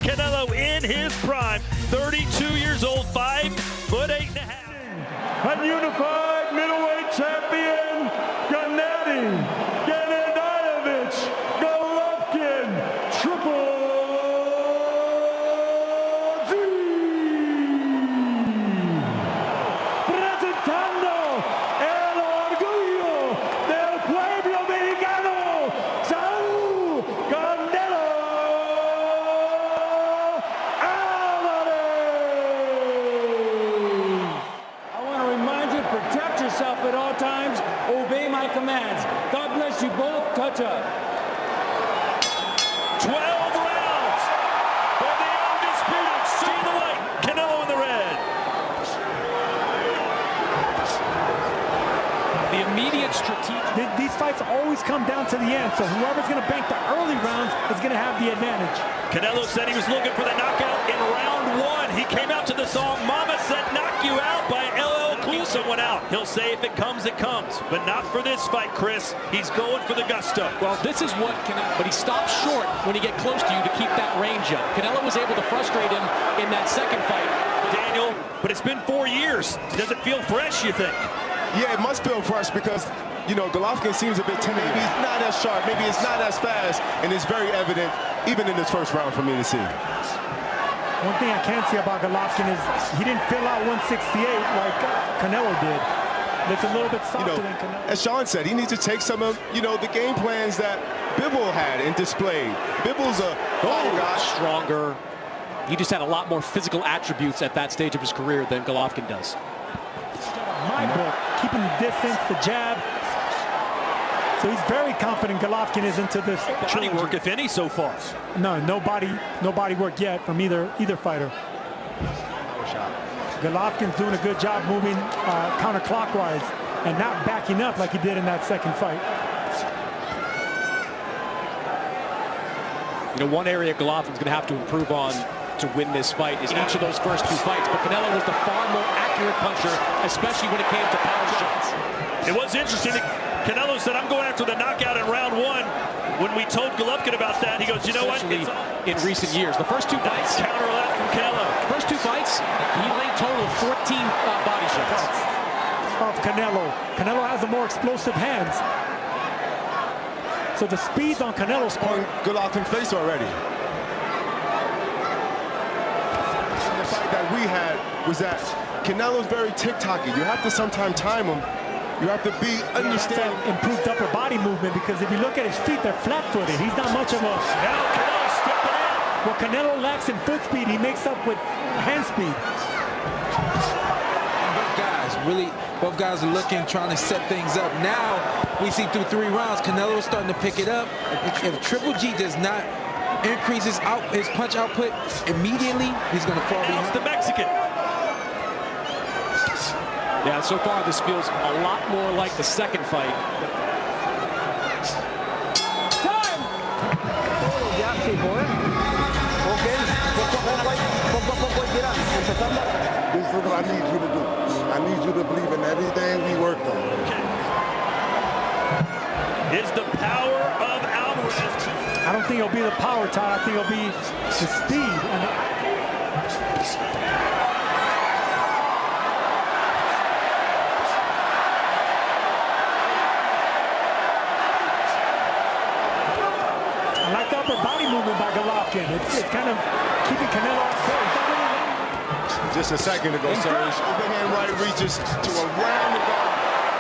Canelo in his prime, 32 years old, 5'8.5". Unified middleweight champion, Gennady, Golovkin, Triple G. Presentando el orgullo del pueblo mexicano, Saúl Canelo Alvarez. I want to remind you, protect yourself at all times, obey my commands. God bless you both. Touch up. 12 rounds for the undisputed, see the light, Canelo in the red. The immediate strategic. These fights always come down to the end, so whoever's going to bank the early rounds is going to have the advantage. Canelo said he was looking for the knockout in round 1. He came out to the song Mama Said Knock You Out by LL Cool. Someone out. He'll say if it comes, but not for this fight, Chris. He's going for the gusto. Well, this is what Canelo, but he stops short when he gets close to you to keep that range up. Canelo was able to frustrate him in that second fight. Daniel, but it's been 4 years. Does it feel fresh, you think? Yeah, it must feel fresh because, you know, Golovkin seems a bit timid. Maybe he's not as sharp, maybe it's not as fast, and it's very evident, even in this first round, for me to see. One thing I can say about Golovkin is he didn't fill out 168 like Canelo did. It's a little bit softer than Canelo. As Sean said, he needs to take some of, the game plans that Bibble had and displayed. Bibble's a guy. Stronger. He just had a lot more physical attributes at that stage of his career than Golovkin does. My book, keeping the distance, the jab. So he's very confident Golovkin is into this. Body work, if any, so far. No body work yet from either fighter. Golovkin's doing a good job moving counterclockwise and not backing up like he did in that second fight. One area Golovkin's going to have to improve on to win this fight is each of those first 2 fights. But Canelo was the far more accurate puncher, especially when it came to power shots. It was interesting that Canelo said, I'm going after the knockout in round 1. When we told Golovkin about that, he goes, you know what? In recent years, the first 2 fights. Counter left from Canelo. First 2 fights, he laid total of 14 body shots. Of Canelo. Canelo has the more explosive hands. So the speed's on Canelo's part. Golovkin's face already. The fight that we had was that Canelo's very tick-tocky. You have to sometimes time him. You have to understand. Improved upper body movement, because if you look at his feet, they're flat-footed. He's not much of a... Now Canelo stepping in. What Canelo lacks in foot speed, he makes up with hand speed. Both guys are looking, trying to set things up. Now, we see through 3 rounds, Canelo is starting to pick it up. If Triple G does not increase his punch output immediately, he's going to fall behind. It's the Mexican. Yeah, so far this feels a lot more like the second fight. Time! This is what I need you to do. I need you to believe in everything we work on. Is the power of Alvarez. I don't think it'll be the power, Todd. I think it'll be the speed. I like the upper body movement by Golovkin. It's kind of keeping Canelo off course. Just a second ago, Serge. Overhand right reaches to around the guard.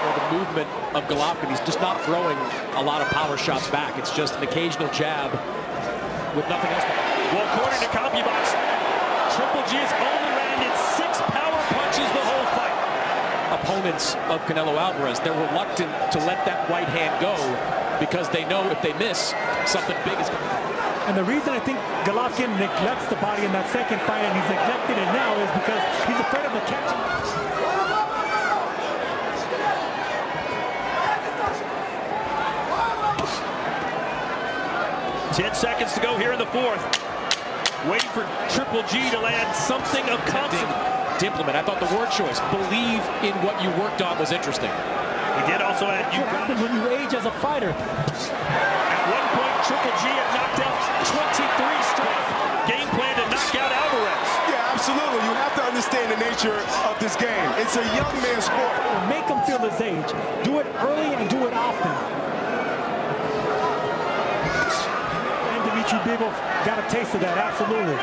Well, the movement of Golovkin, he's just not throwing a lot of power shots back. It's just an occasional jab with nothing else. Well, according to CompuBox, Triple G has only landed 6 power punches the whole fight. Opponents of Canelo Alvarez, they're reluctant to let that right hand go because they know if they miss, something big is coming. And the reason I think Golovkin neglects the body in that second fight, and he's neglected it now, is because he's afraid of the catch. 10 seconds to go here in the 4th. Waiting for Triple G to land something of consequence. To implement. I thought the word choice, believe in what you worked on, was interesting. He did also add, what happens when you age as a fighter? At one point, Triple G had knocked out 23 straight. Game plan to understand the nature of this game. It's a young man's sport. Make him feel his age. Do it early and do it often. And Dmitry Bivol got a taste of that, absolutely.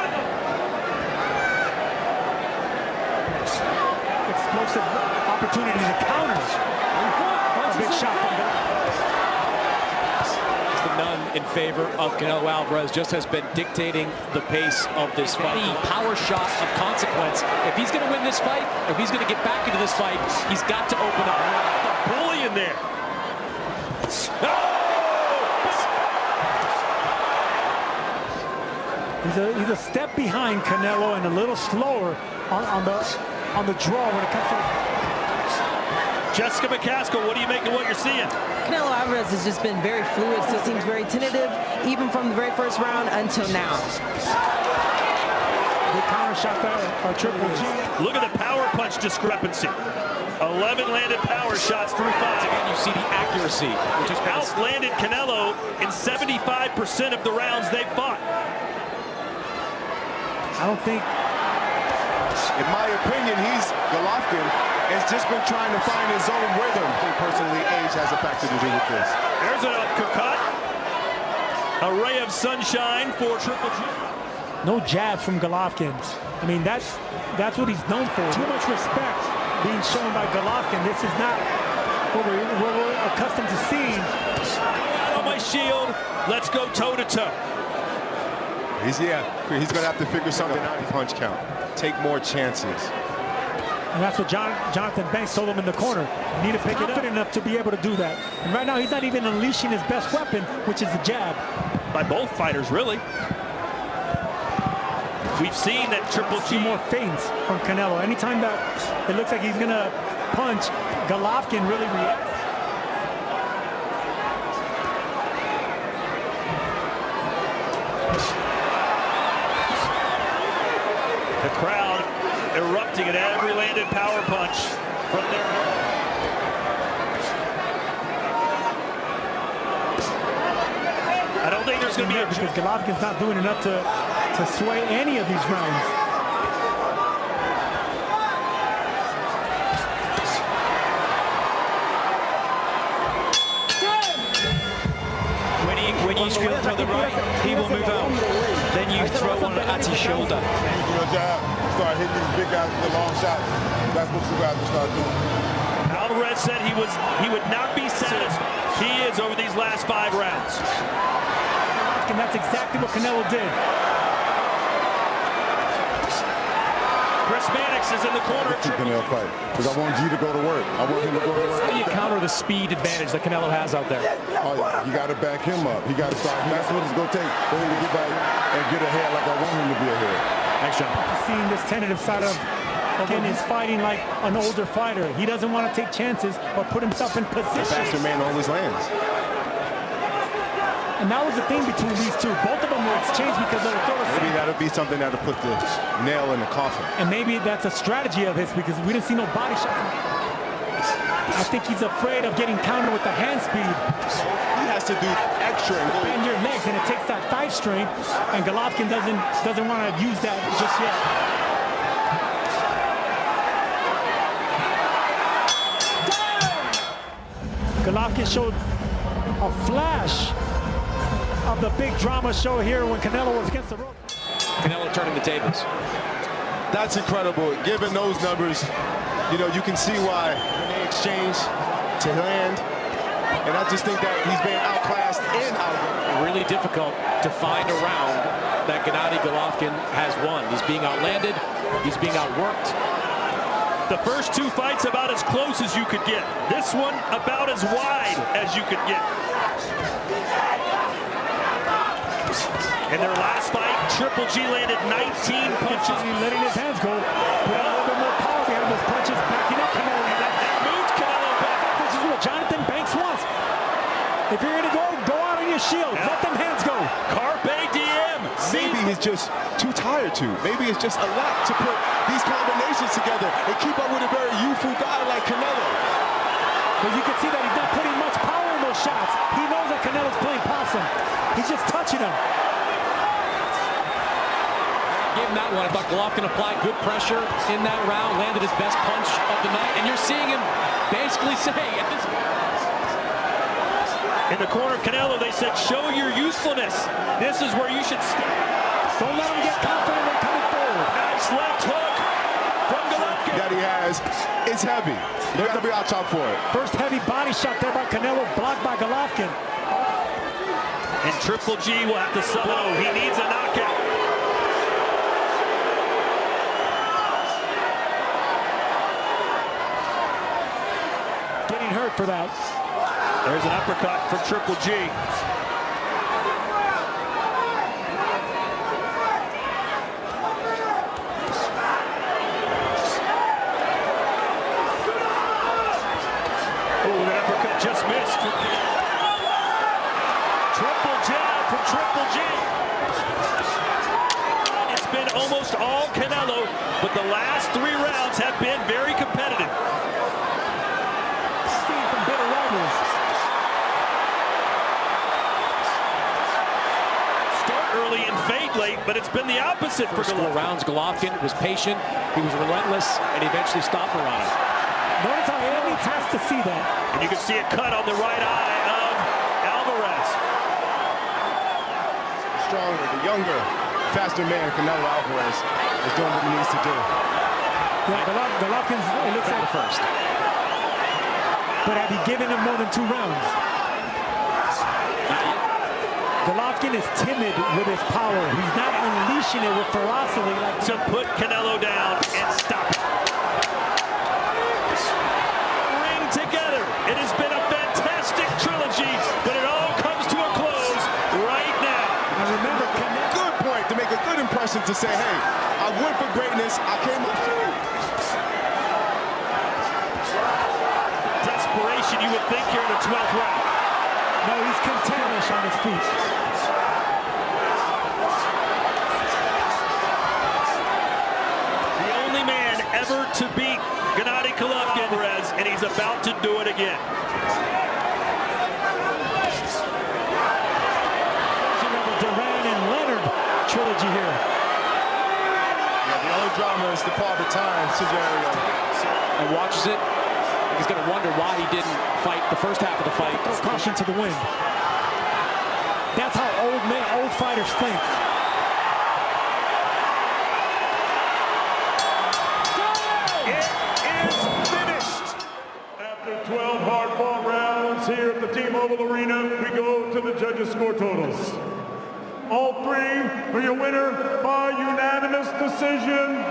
Explosive opportunity to counter. A big shot from None in favor of Canelo Alvarez, just has been dictating the pace of this fight. Any power shot of consequence. If he's going to win this fight, if he's going to get back into this fight, he's got to open up. The bully in there. He's a step behind Canelo and a little slower on the draw when it comes to. Jessica McCaskill, what do you make of what you're seeing? Canelo Alvarez has just been very fluid, still seems very tentative, even from the very first round until now. The counter shot by Triple G. Look at the power punch discrepancy. 11 landed power shots through 5. Again, you see the accuracy, which is outlanded Canelo in 75% of the rounds they fought. I don't think. In my opinion, Golovkin has just been trying to find his own rhythm. I think personally, age has a factor to do with this. There's an uppercut. A ray of sunshine for Triple G. No jabs from Golovkin. I mean, that's what he's known for. Too much respect being shown by Golovkin. This is not what we're accustomed to seeing. Out on my shield. Let's go toe-to-toe. He's going to have to figure something out in punch count. Take more chances. And that's what Jonathan Banks told him in the corner. You need to pick it up enough to be able to do that. And right now, he's not even unleashing his best weapon, which is the jab. By both fighters, really. We've seen that Triple G. More feints from Canelo. Anytime that it looks like he's going to punch, Golovkin really reacts. The crowd erupting at every landed power punch from there. I don't think there's going to be because Golovkin's not doing enough to sway any of these rounds. When you screen to the right, he will move out. Then you throw one at his shoulder. Your job, start hitting these big guys with the long shots. That's what you got to start doing. Alvarez said he would not be satisfied. He is over these last 5 rounds. And that's exactly what Canelo did. Chris Mannix is in the corner. Canelo fight because I want G to go to work. I want him to go to work. How do you counter the speed advantage that Canelo has out there? Oh, yeah. You got to back him up. He got to start. That's what it's going to take for him to get back and get ahead like I want him to be ahead. Thanks, John. Seeing this tentative side of Ken is fighting like an older fighter. He doesn't want to take chances or put himself in position. The faster man always lands. And that was the thing between these two. Both of them were exchanged because of the throw. Maybe that'll be something that'll put the nail in the coffin. And maybe that's a strategy of his because we didn't see no body shot. I think he's afraid of getting countered with the hand speed. He has to do extra and go. Bend your legs, and it takes that thigh strength. And Golovkin doesn't want to use that just yet. Golovkin showed a flash of the big drama show here when Canelo was against the rope. Canelo turning the tables. That's incredible. Given those numbers, you can see why when they exchange to land. And I just think that he's being outclassed and outworked. Really difficult to find a round that Gennady Golovkin has won. He's being outlanded. He's being outworked. The first 2 fights about as close as you could get. This one about as wide as you could get. In their last fight, Triple G landed 19 punches. He's letting his hands go. Put a little bit more power behind those punches, backing up Canelo. That moved Canelo back. This is what Jonathan Banks wants. If you're going to go out on your shield. Let them hands go. Carpe diem. Maybe he's just too tired to. Maybe it's just a lot to put these combinations together and keep up with a very youthful guy like Canelo. But you can see that he's not putting much power in those shots. He knows that Canelo's playing possum. He's just touching him. gave him that one. I thought Golovkin applied good pressure in that round, landed his best punch of the night, and you're seeing him basically say at this. In the corner, Canelo, they said, show your usefulness. This is where you should stay. Don't let him get confident when coming forward. Nice left hook from Golovkin. That he has. It's heavy. They're going to be out top for it. First heavy body shot there by Canelo, blocked by Golovkin. And Triple G will have to solo. He needs a knockout. Getting hurt for that. There's an uppercut from Triple G. Oh, that uppercut just missed. Triple jab from Triple G. It's been almost all Canelo, but the last 3 rounds have been very competitive. Seen from bitter rivals. Start early and fade late, but it's been the opposite for First 4 Golovkin. rounds, Golovkin was patient, he was relentless, and he eventually stopped Morano. Notice how Andy has to see that. And you can see a cut on the right eye of Alvarez. Stronger, the younger, faster man, Canelo Alvarez, is doing what he needs to do. Yeah, Golovkin's, it looks like First. But have you given him more than 2 rounds? Golovkin is timid with his power. He's not unleashing it with ferocity like To put Canelo down and stop it. Ring together. It has been a fantastic trilogy, but it all comes to a close right now. And remember, Good point to make a good impression to say, hey, I went for greatness. I came up to it. Desperation, you would think here in the 12th round. no, he's content on his feet. The only man ever to beat Gennady Golovkin, and he's about to do it again. Duran and Leonard trilogy here. Yeah, the only drama is the Father Time scenario. And watches it. He's going to wonder why he didn't fight the first half of the fight. Throw caution to the wind. That's how old fighters think. It is finished. After 12 hard-fought rounds here at the T-Mobile Arena, we go to the judges' score totals. All 3 for your winner by unanimous decision,